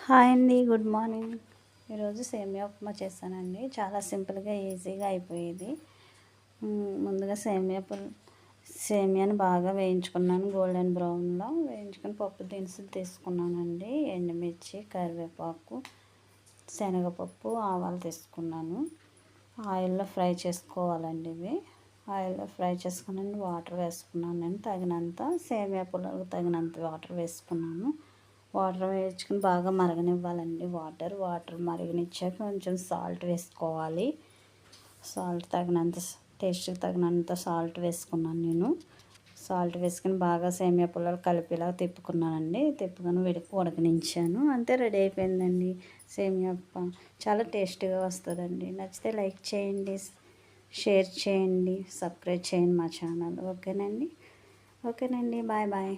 Hi అండి, good morning. ఈరోజు సేమియా ఉప్మా చేశానండి. చాలా సింపుల్గా ఈజీగా అయిపోయేది. ముందుగా సేమియాని బాగా వేయించుకున్నాను. గోల్డెన్ బ్రౌన్లో వేయించుకొని పప్పు దినుసులు తీసుకున్నానండి. ఎండుమిర్చి, కరివేపాకు, శనగపప్పు, ఆవాలు తీసుకున్నాను. ఆయిల్లో ఫ్రై చేసుకోవాలండి. ఇవి ఆయిల్లో ఫ్రై చేసుకుని వాటర్ వేసుకున్నాను. నేను తగినంత సేమియా పుల్లలకు తగినంత వాటర్ వేసుకున్నాను. వాటర్ వేసుకుని బాగా మరగనివ్వాలండి. వాటర్ మరగనిచ్చాక కొంచెం సాల్ట్ వేసుకోవాలి. సాల్ట్ తగినంత, టేస్ట్కి తగినంత సాల్ట్ వేసుకున్నాను నేను. సాల్ట్ వేసుకుని బాగా సేమియా పుల్లలు కలిపేలా తిప్పుకున్నానండి. తిప్పుకొని ఉడకనించాను. అంతే, రెడీ అయిపోయిందండి సేమియా ఉప్మా. చాలా టేస్టీగా వస్తుందండి. నచ్చితే లైక్ చేయండి, షేర్ చేయండి, సబ్స్క్రైబ్ చేయండి మా ఛానల్. ఓకేనండి. Bye bye.